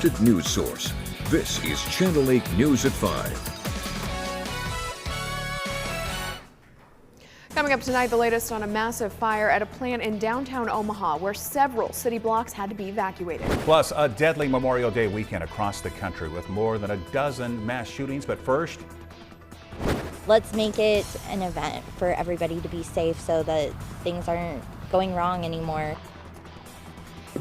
trusted news source. This is Channel 8 News at 5. Coming up tonight, the latest on a massive fire at a plant in downtown Omaha where several city blocks had to be evacuated. Plus, a deadly Memorial Day weekend across the country with more than a dozen mass shootings. But first, let's make it an event for everybody to be safe so that things aren't going wrong anymore.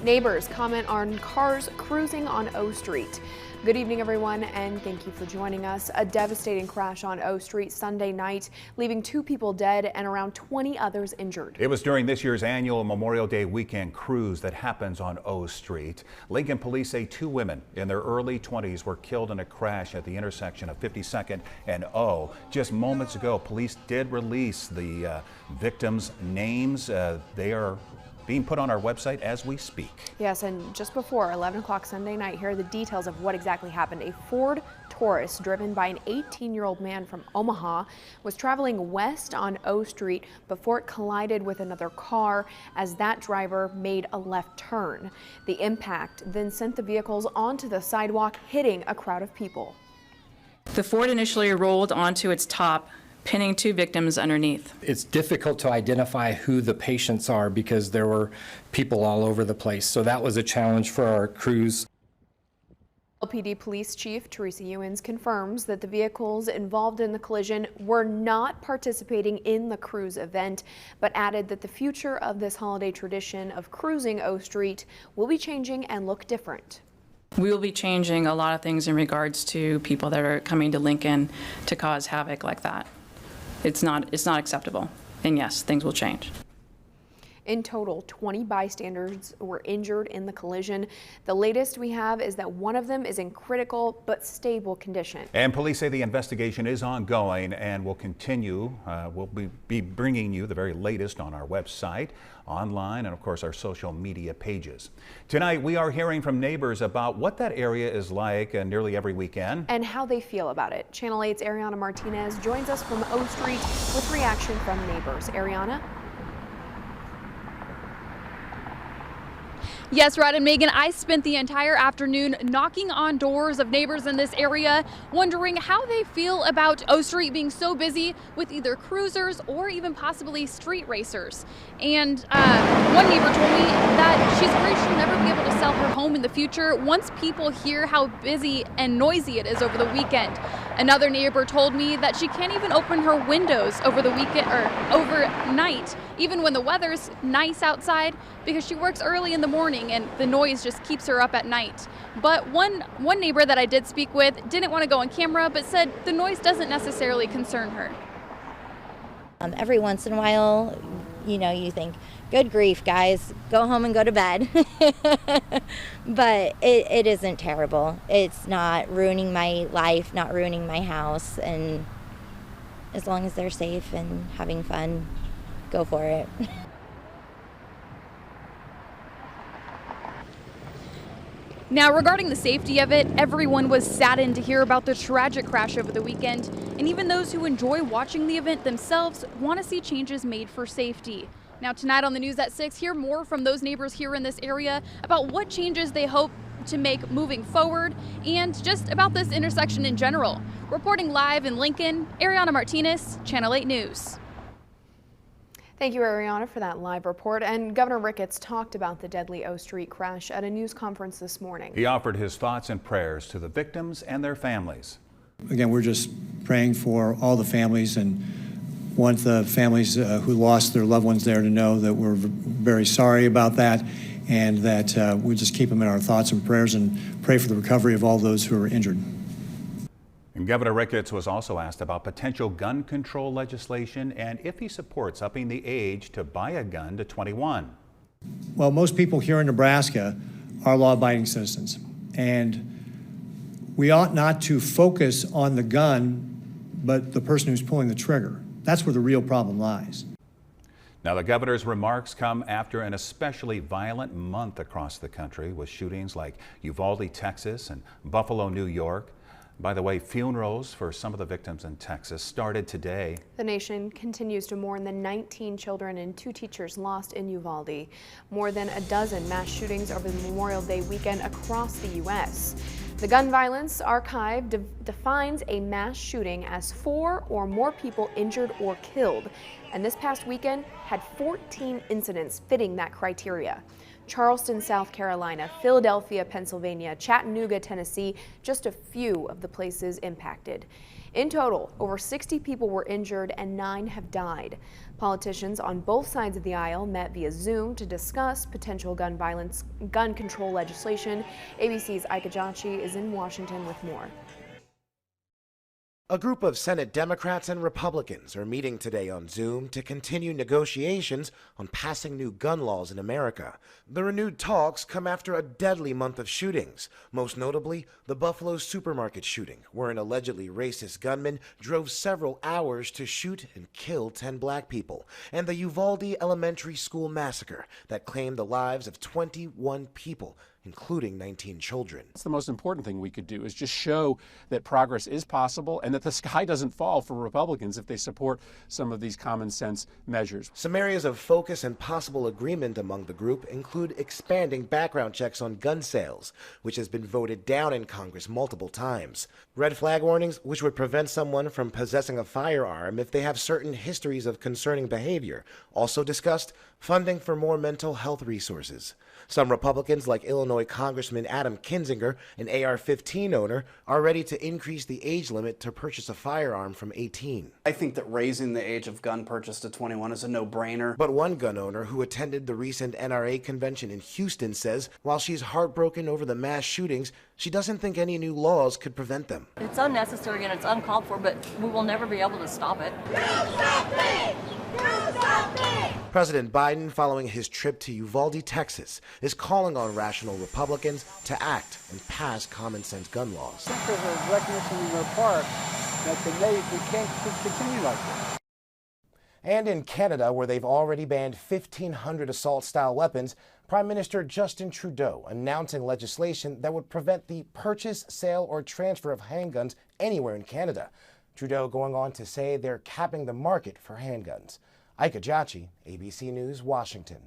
Neighbors comment on cars cruising on O Street. Good evening, everyone, and thank you for joining us. A devastating crash on O Street Sunday night, leaving 2 people dead and around 20 others injured. it was during this year's annual Memorial Day weekend cruise that happens on O Street. Lincoln police say 2 women in their early 20s were killed in a crash at the intersection of 52nd and O. Just moments ago, police did release the victims' names. They are being put on our website as we speak. Yes, and just before 11 o'clock Sunday night, here are the details of what exactly happened. A Ford Taurus driven by an 18-year-old man from Omaha was traveling west on O Street before it collided with another car as that driver made a left turn. The impact then sent the vehicles onto the sidewalk, hitting a crowd of people. The Ford initially rolled onto its top, pinning 2 victims underneath. It's difficult to identify who the patients are because there were people all over the place. So that was a challenge for our crews. LPD Police Chief Teresa Ewens confirms that the vehicles involved in the collision were not participating in the cruise event, but added that the future of this holiday tradition of cruising O Street will be changing and look different. We will be changing a lot of things in regards to people that are coming to Lincoln to cause havoc like that. It's not acceptable. And yes, things will change. In total, 20 bystanders were injured in the collision. The latest we have is that one of them is in critical but stable condition. And police say the investigation is ongoing and will continue. We'll be bringing you the very latest on our website, online, and of course our social media pages. Tonight we are hearing from neighbors about what that area is like nearly every weekend and how they feel about it. Channel 8's Ariana Martinez joins us from O Street with reaction from neighbors. Ariana? Yes, Rod and Megan, I spent the entire afternoon knocking on doors of neighbors in this area, wondering how they feel about O Street being so busy with either cruisers or even possibly street racers. And one neighbor told me that she's afraid she'll never be able to sell her home in the future once people hear how busy and noisy it is over the weekend. Another neighbor told me that she can't even open her windows over the weekend or overnight, even when the weather's nice outside, because she works early in the morning and the noise just keeps her up at night. But one neighbor that I did speak with didn't want to go on camera, but said the noise doesn't necessarily concern her. Every once in a while, you think, good grief, guys, go home and go to bed. But it isn't terrible. It's not ruining my life, not ruining my house. And as long as they're safe and having fun, go for it. Now, regarding the safety of it, everyone was saddened to hear about the tragic crash over the weekend, and even those who enjoy watching the event themselves want to see changes made for safety. Now, tonight on the news at 6, hear more from those neighbors here in this area about what changes they hope to make moving forward and just about this intersection in general. Reporting live in Lincoln, Ariana Martinez, Channel 8 News. Thank you, Ariana, for that live report. And Governor Ricketts talked about the deadly O Street crash at a news conference this morning. He offered his thoughts and prayers to the victims and their families. Again, we're just praying for all the families and want the families who lost their loved ones there to know that we're very sorry about that and that we just keep them in our thoughts and prayers and pray for the recovery of all those who are injured. And Governor Ricketts was also asked about potential gun control legislation and if he supports upping the age to buy a gun to 21. Well, most people here in Nebraska are law-abiding citizens, and we ought not to focus on the gun, but the person who's pulling the trigger. That's where the real problem lies. Now, the governor's remarks come after an especially violent month across the country with shootings like Uvalde, Texas, and Buffalo, New York. By the way, funerals for some of the victims in Texas started today. The nation continues to mourn the 19 children and 2 teachers lost in Uvalde. More than a dozen mass shootings over the Memorial Day weekend across the U.S. The Gun Violence Archive defines a mass shooting as 4 or more people injured or killed, and this past weekend had 14 incidents fitting that criteria. Charleston, South Carolina, Philadelphia, Pennsylvania, Chattanooga, Tennessee, just a few of the places impacted. In total, over 60 people were injured and 9 have died. Politicians on both sides of the aisle met via Zoom to discuss potential gun control legislation. ABC's Eyewitness is in Washington with more. A group of Senate Democrats and Republicans are meeting today on Zoom to continue negotiations on passing new gun laws in America. The renewed talks come after a deadly month of shootings, most notably the Buffalo supermarket shooting, where an allegedly racist gunman drove several hours to shoot and kill 10 black people, and the Uvalde Elementary School massacre that claimed the lives of 21 people, including 19 children. That's the most important thing we could do, is just show that progress is possible and that the sky doesn't fall for Republicans if they support some of these common sense measures. Some areas of focus and possible agreement among the group include expanding background checks on gun sales, which has been voted down in Congress multiple times. Red flag warnings, which would prevent someone from possessing a firearm if they have certain histories of concerning behavior. Also discussed, funding for more mental health resources. Some Republicans, like Illinois Congressman Adam Kinzinger, an AR-15 owner, are ready to increase the age limit to purchase a firearm from 18. I think that raising the age of gun purchase to 21 is a no-brainer. But one gun owner who attended the recent NRA convention in Houston says while she's heartbroken over the mass shootings, she doesn't think any new laws could prevent them. It's unnecessary and it's uncalled for, but we will never be able to stop it. President Biden, following his trip to Uvalde, Texas, is calling on rational Republicans to act and pass common sense gun laws. I think there's a recognition in their part that we can't continue like this. And in Canada, where they've already banned 1,500 assault-style weapons, Prime Minister Justin Trudeau announcing legislation that would prevent the purchase, sale, or transfer of handguns anywhere in Canada. Trudeau going on to say they're capping the market for handguns. Ike Ajachi, ABC News, Washington.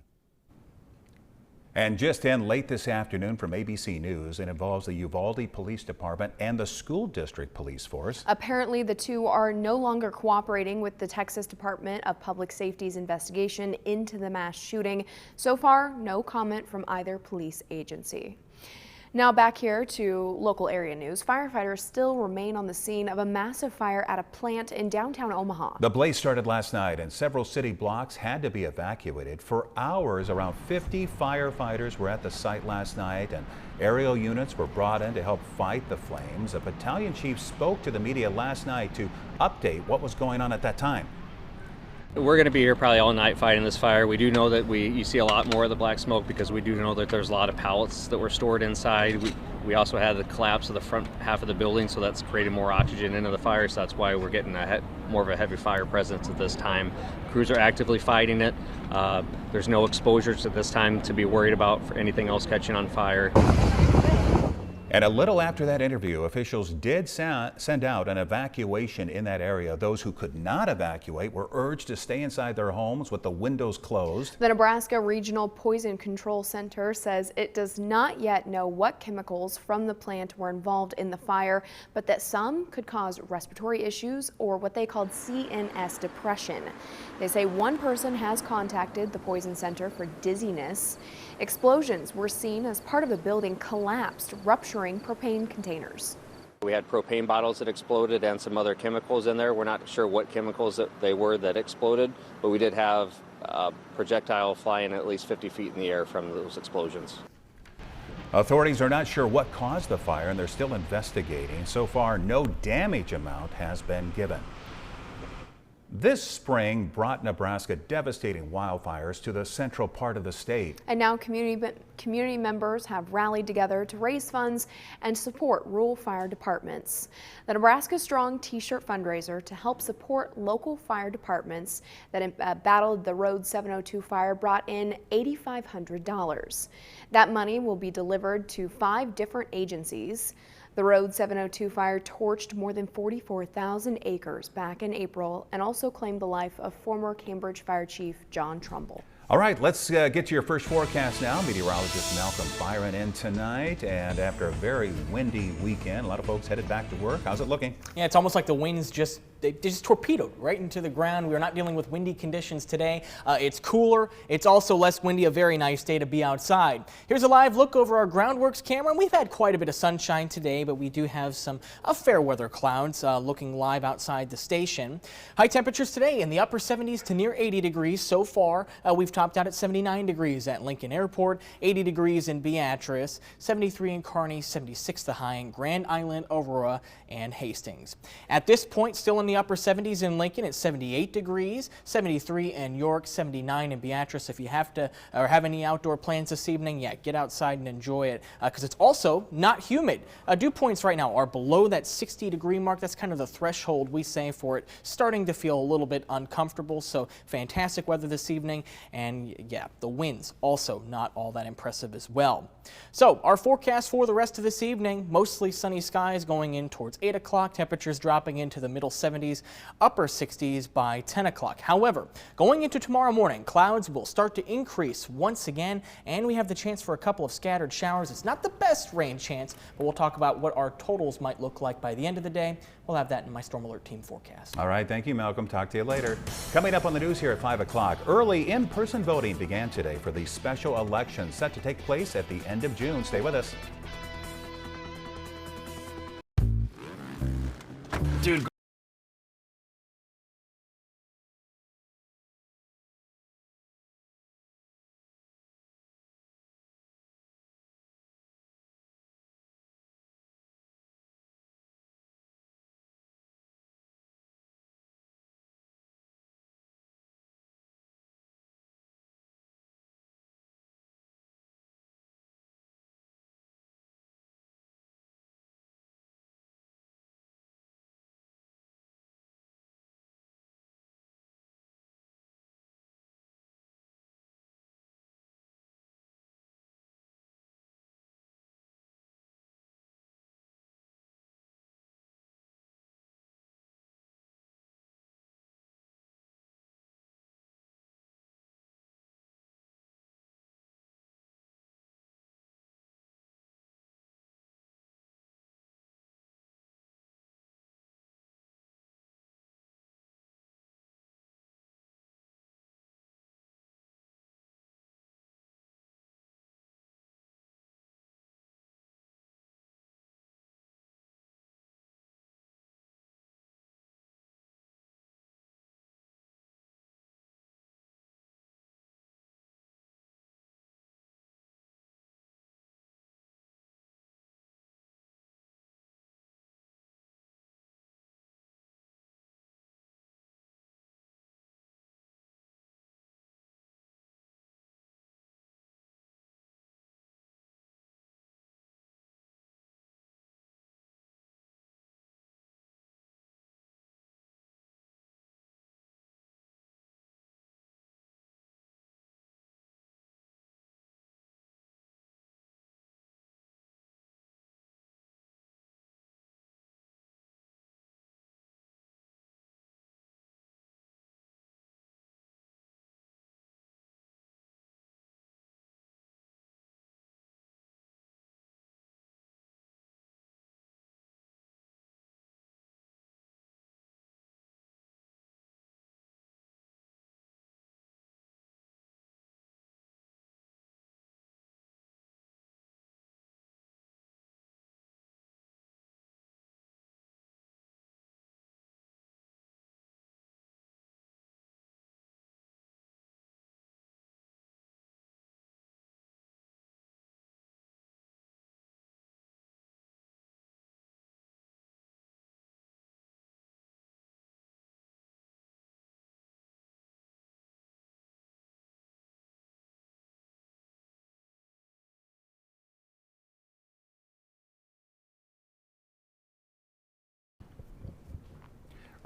And just in late this afternoon from ABC News, it involves the Uvalde Police Department and the school district police force. Apparently, the two are no longer cooperating with the Texas Department of Public Safety's investigation into the mass shooting. So far, no comment from either police agency. Now back here to local area news. Firefighters still remain on the scene of a massive fire at a plant in downtown Omaha. The blaze started last night and several city blocks had to be evacuated. For hours, around 50 firefighters were at the site last night and aerial units were brought in to help fight the flames. A battalion chief spoke to the media last night to update what was going on at that time. We're going to be here probably all night fighting this fire. We do know that you see a lot more of the black smoke because we do know that there's a lot of pallets that were stored inside. We also had the collapse of the front half of the building, so that's created more oxygen into the fire, so that's why we're getting more of a heavy fire presence at this time. Crews are actively fighting it. There's no exposures at this time to be worried about for anything else catching on fire. And a little after that interview, officials did send out an evacuation in that area. Those who could not evacuate were urged to stay inside their homes with the windows closed. The Nebraska Regional Poison Control Center says it does not yet know what chemicals from the plant were involved in the fire, but that some could cause respiratory issues or what they called CNS depression. They say one person has contacted the Poison Center for dizziness. Explosions were seen as part of the building collapsed, rupturing propane containers. We had propane bottles that exploded and some other chemicals in there. We're not sure what chemicals they were that exploded, but we did have a projectile flying at least 50 feet in the air from those explosions. Authorities are not sure what caused the fire and they're still investigating. So far, no damage amount has been given. This spring brought Nebraska devastating wildfires to the central part of the state. And now community members have rallied together to raise funds and support rural fire departments. The Nebraska Strong T-shirt fundraiser to help support local fire departments that battled the Road 702 fire brought in $8,500. That money will be delivered to 5 different agencies. The Road 702 fire torched more than 44,000 acres back in April and also claimed the life of former Cambridge Fire Chief John Trumbull. All right, let's get to your first forecast now. Meteorologist Malcolm firing in tonight, and after a very windy weekend, a lot of folks headed back to work. How's it looking? Yeah, it's almost like the winds they just torpedoed right into the ground. We are not dealing with windy conditions today. It's cooler. It's also less windy. A very nice day to be outside. Here's a live look over our groundworks camera. And we've had quite a bit of sunshine today, but we do have some fair weather clouds looking live outside the station. High temperatures today in the upper 70s to near 80 degrees so far. We've topped out at 79 degrees at Lincoln Airport, 80 degrees in Beatrice, 73 in Kearney, 76 the high in Grand Island, Aurora, and Hastings. At this point, still in the upper 70s in Lincoln at 78 degrees, 73 in York, 79 in Beatrice. If you have to or have any outdoor plans this evening, yeah, get outside and enjoy it because it's also not humid. Dew points right now are below that 60-degree mark. That's kind of the threshold we say for it starting to feel a little bit uncomfortable. So fantastic weather this evening, and yeah, the winds also not all that impressive as well. So our forecast for the rest of this evening, mostly sunny skies going in towards 8 o'clock, temperatures dropping into the middle 70s, upper 60s by 10 o'clock. However, going into tomorrow morning, clouds will start to increase once again, and we have the chance for a couple of scattered showers. It's not the best rain chance, but we'll talk about what our totals might look like by the end of the day. We'll have that in my Storm Alert Team forecast. All right, thank you, Malcolm. Talk to you later. Coming up on the news here at 5 o'clock, early in-person voting began today for the special election set to take place at the end of June. Stay with us. Dude.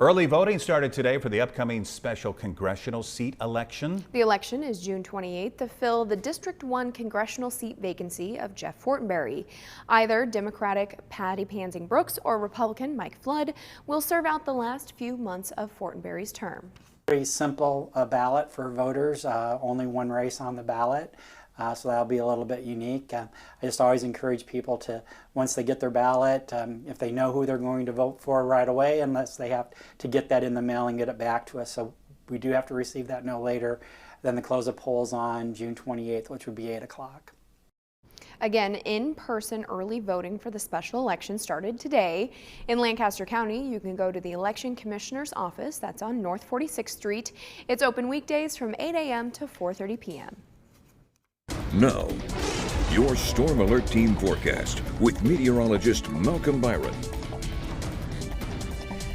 Early voting started today for the upcoming special congressional seat election. The election is June 28th to fill the District 1 congressional seat vacancy of Jeff Fortenberry. Either Democratic Patty Pansing Brooks or Republican Mike Flood will serve out the last few months of Fortenberry's term. Pretty simple ballot for voters, only one race on the ballot. So that'll be a little bit unique. I just always encourage people to, once they get their ballot, if they know who they're going to vote for right away, unless they have to get that in the mail and get it back to us. So we do have to receive that no later than the close of polls on June 28th, which would be 8 o'clock. Again, in-person early voting for the special election started today. In Lancaster County, you can go to the Election Commissioner's office. That's on North 46th Street. It's open weekdays from 8 a.m. to 4:30 p.m. Now, your Storm Alert Team forecast with meteorologist Malcolm Byron.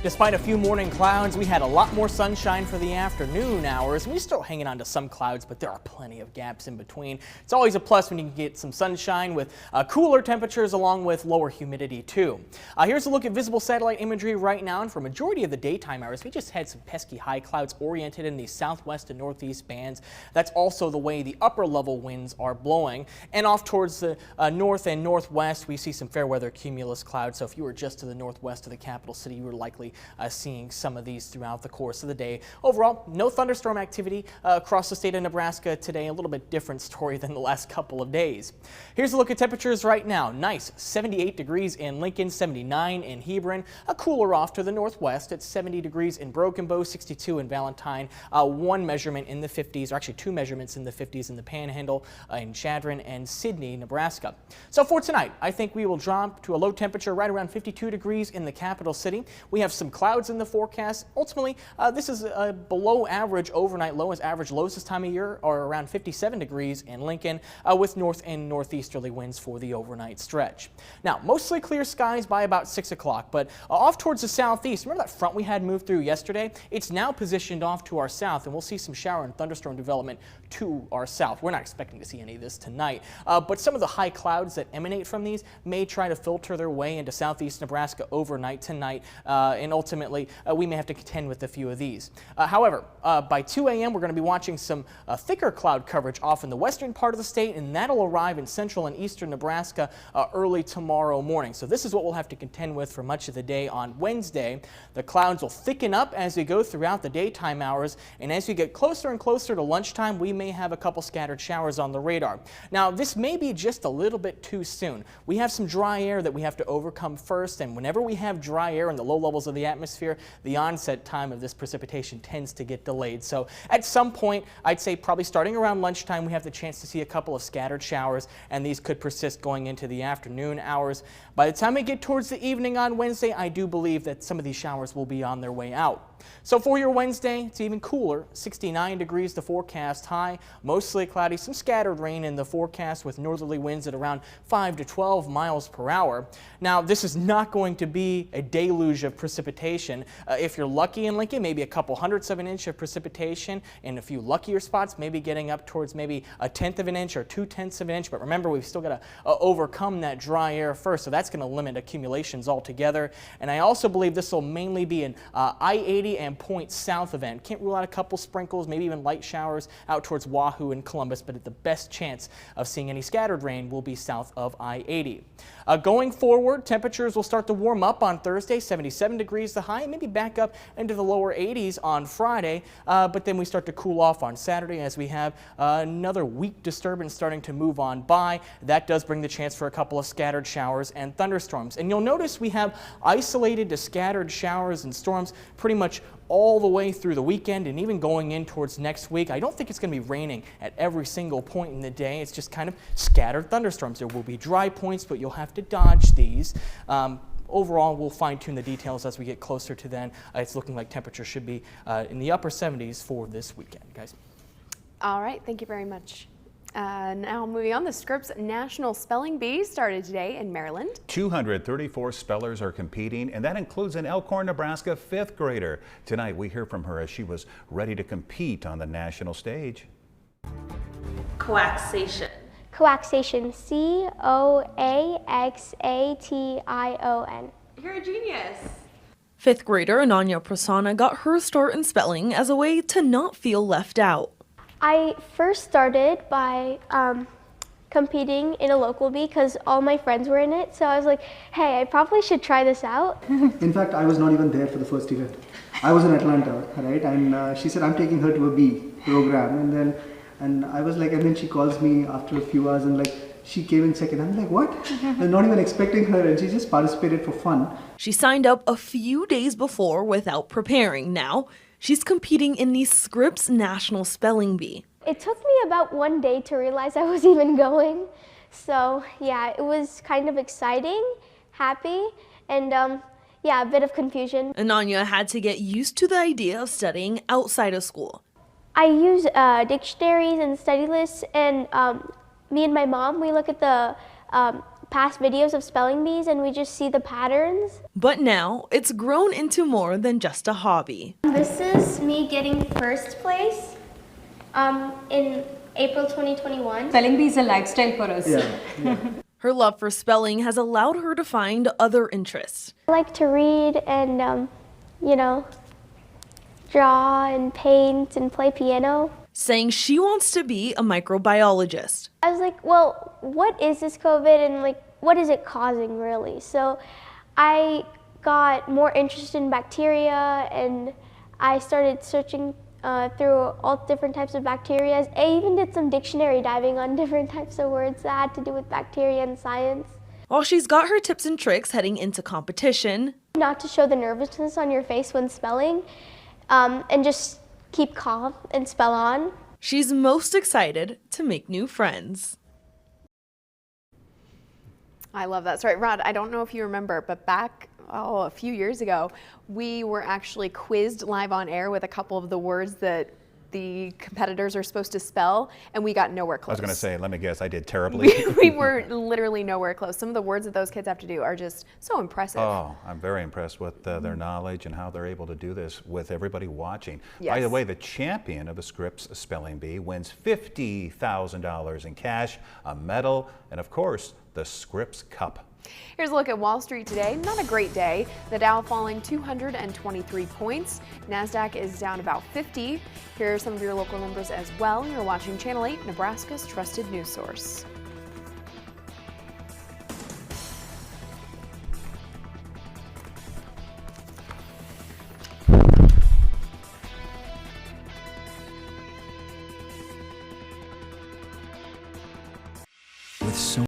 Despite a few morning clouds, we had a lot more sunshine for the afternoon hours. We're still hanging on to some clouds, but there are plenty of gaps in between. It's always a plus when you can get some sunshine with cooler temperatures along with lower humidity too. Here's a look at visible satellite imagery right now, and for a majority of the daytime hours, we just had some pesky high clouds oriented in the southwest and northeast bands. That's also the way the upper level winds are blowing. And off towards the north and northwest, we see some fair weather cumulus clouds. So if you were just to the northwest of the capital city, you were likely seeing some of these throughout the course of the day. Overall, no thunderstorm activity across the state of Nebraska today. A little bit different story than the last couple of days. Here's a look at temperatures right now. Nice 78 degrees in Lincoln, 79 in Hebron. A cooler off to the northwest at 70 degrees in Broken Bow, 62 in Valentine. One measurement in the 50s, or actually two measurements in the 50s in the Panhandle, in Chadron and Sidney, Nebraska. So for tonight, I think we will drop to a low temperature right around 52 degrees in the capital city. We have some clouds in the forecast. Ultimately, this is a below average overnight low, as average lows this time of year are around 57 degrees in Lincoln, with north and northeasterly winds for the overnight stretch. Now, mostly clear skies by about 6 o'clock, but off towards the southeast. Remember that front we had moved through yesterday? It's now positioned off to our south, and we'll see some shower and thunderstorm development to our south. We're not expecting to see any of this tonight, but some of the high clouds that emanate from these may try to filter their way into southeast Nebraska overnight tonight, and ultimately we may have to contend with a few of these. However, by 2 a.m. we're going to be watching some thicker cloud coverage off in the western part of the state, and that'll arrive in central and eastern Nebraska early tomorrow morning. So this is what we'll have to contend with for much of the day on Wednesday. The clouds will thicken up as we go throughout the daytime hours, and as we get closer and closer to lunchtime, we may have a couple scattered showers on the radar. Now, this may be just a little bit too soon. We have some dry air that we have to overcome first, and whenever we have dry air in the low levels of the atmosphere, the onset time of this precipitation tends to get delayed. So at some point, I'd say probably starting around lunchtime, we have the chance to see a couple of scattered showers, and these could persist going into the afternoon hours. By the time we get towards the evening on Wednesday, I do believe that some of these showers will be on their way out. So for your Wednesday, it's even cooler, 69 degrees the forecast high, mostly cloudy, some scattered rain in the forecast with northerly winds at around 5 to 12 miles per hour. Now, this is not going to be a deluge of precipitation. If you're lucky in Lincoln, maybe a couple hundredths of an inch of precipitation, and a few luckier spots, maybe getting up towards maybe a tenth of an inch or 2/10 of an inch. But remember, we've still got to overcome that dry air first, so that's going to limit accumulations altogether. And I also believe this will mainly be an I-80 and point south event. Can't rule out a couple sprinkles, maybe even light showers out towards Wahoo and Columbus, but the best chance of seeing any scattered rain will be south of I-80. Going forward, temperatures will start to warm up on Thursday, 77 degrees the high, maybe back up into the lower 80s on Friday, but then we start to cool off on Saturday as we have another weak disturbance starting to move on by. That does bring the chance for a couple of scattered showers and thunderstorms. And you'll notice we have isolated to scattered showers and storms pretty much all the way through the weekend and even going in towards next week. I don't think it's going to be raining at every single point in the day. It's just kind of scattered thunderstorms. There will be dry points, but you'll have to dodge these. Overall, we'll fine-tune the details as we get closer to then. It's looking like temperatures should be in the upper 70s for this weekend, guys. All right, thank you very much. Now moving on, the Scripps National Spelling Bee started today in Maryland. 234 spellers are competing, and that includes an Elkhorn, Nebraska 5th grader. Tonight we hear from her as she was ready to compete on the national stage. Coaxation. Coaxation, C-O-A-X-A-T-I-O-N. You're a genius. Fifth grader Ananya Prasanna got her start in spelling as a way to not feel left out. I first started by competing in a local bee because all my friends were in it. So I was like, hey, I probably should try this out. In fact, I was not even there for the first event. I was in Atlanta, right? And she said, I'm taking her to a bee program. And I was like, and then she calls me after a few hours and like, she came in second. I'm like, what? I'm not even expecting her, and she just participated for fun. She signed up a few days before without preparing. Now she's competing in the Scripps National Spelling Bee. It took me about 1 day to realize I was even going. So yeah, it was kind of exciting, happy, and yeah, a bit of confusion. Ananya had to get used to the idea of studying outside of school. I use dictionaries and study lists, and me and my mom, we look at the past videos of spelling bees and we just see the patterns. But now it's grown into more than just a hobby. This is me getting first place in April 2021. Spelling bee is a lifestyle for us. Yeah. Her love for spelling has allowed her to find other interests. I like to read and, you know, draw and paint and play piano. Saying she wants to be a microbiologist. I was like, well, what is this COVID and like, what is it causing really? So I got more interested in bacteria and I started searching through all different types of bacteria. I even did some dictionary diving on different types of words that had to do with bacteria and science. While she's got her tips and tricks heading into competition. Not to show the nervousness on your face when spelling and just keep calm and spell on. She's most excited to make new friends. I love that story. Rod, I don't know if you remember, but back a few years ago, we were actually quizzed live on air with a couple of the words that the competitors are supposed to spell, and we got nowhere close. I was going to say, let me guess, I did terribly. We were literally nowhere close. Some of the words that those kids have to do are just so impressive. Oh, I'm very impressed with their knowledge and how they're able to do this with everybody watching. Yes. By the way, the champion of the Scripps Spelling Bee wins $50,000 in cash, a medal, and of course, the Scripps Cup. Here's a look at Wall Street today. Not a great day. The Dow falling 223 points. NASDAQ is down about 50. Here are some of your local numbers as well. You're watching Channel 8, Nebraska's trusted news source. With so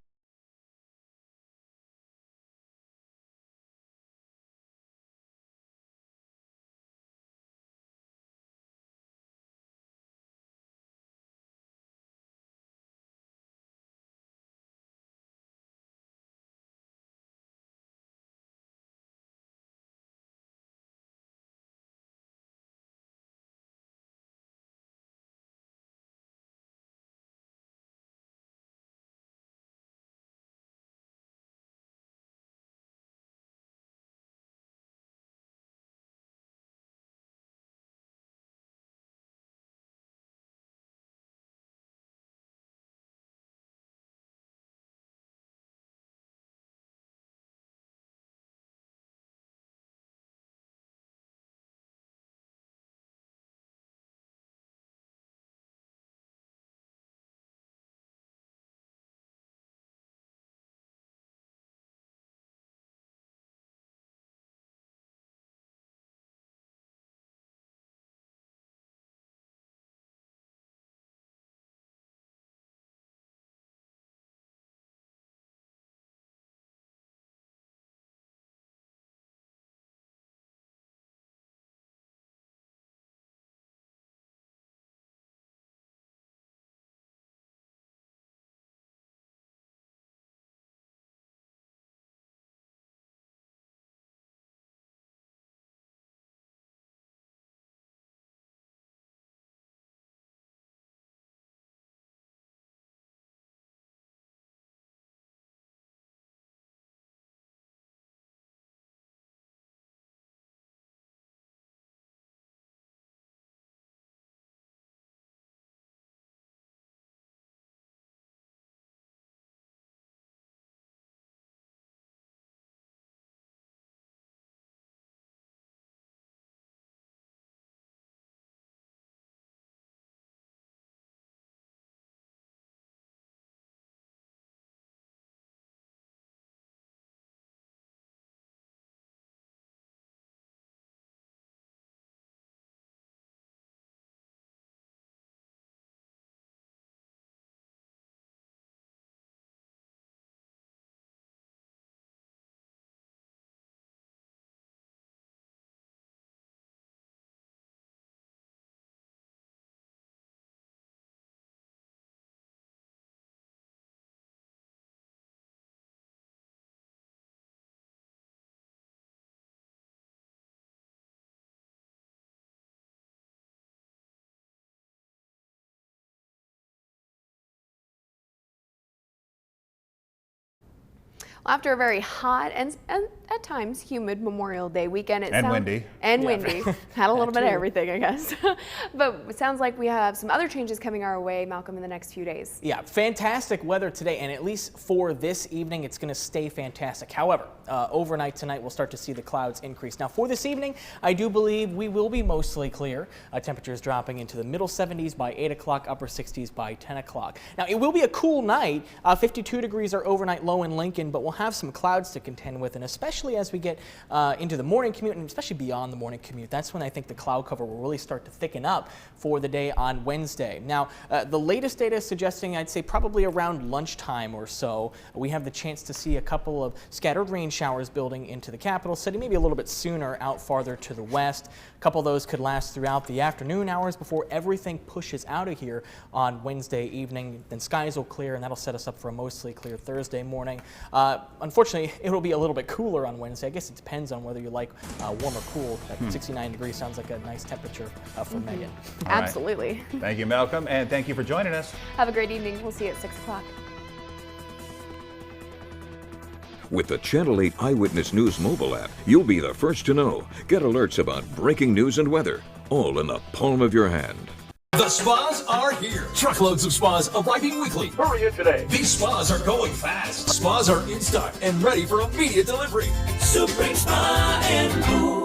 Well, after a very hot and at times humid Memorial Day weekend, windy. Windy. Had a little bit of too. everything, I guess. But it sounds like we have some other changes coming our way, Malcolm, in the next few days. Yeah, fantastic weather today, and at least for this evening, it's going to stay fantastic. However, overnight tonight, we'll start to see the clouds increase. Now, for this evening, I do believe we will be mostly clear. Temperatures dropping into the middle 70s by 8 o'clock, upper 60s by 10 o'clock. Now, it will be a cool night. 52 degrees our overnight low in Lincoln, but we'll have some clouds to contend with, and especially as we get into the morning commute, and especially beyond the morning commute, that's when I think the cloud cover will really start to thicken up for the day on Wednesday. Now, the latest data is suggesting, I'd say probably around lunchtime or so, we have the chance to see a couple of scattered rain showers building into the capital city, maybe a little bit sooner out farther to the west. A couple of those could last throughout the afternoon hours before everything pushes out of here on Wednesday evening. Then skies will clear, and that'll set us up for a mostly clear Thursday morning. Unfortunately, it will be a little bit cooler on Wednesday. I guess it depends on whether you like warm or cool. 69 degrees sounds like a nice temperature for Megan. Absolutely. Thank you, Malcolm, and thank you for joining us. Have a great evening. We'll see you at 6 o'clock. With the Channel 8 Eyewitness News mobile app, you'll be the first to know. Get alerts about breaking news and weather, all in the palm of your hand. The spas are here. Truckloads of spas arriving weekly. Hurry in today. These spas are going fast. Spas are in stock and ready for immediate delivery. Supreme Spa and Pool.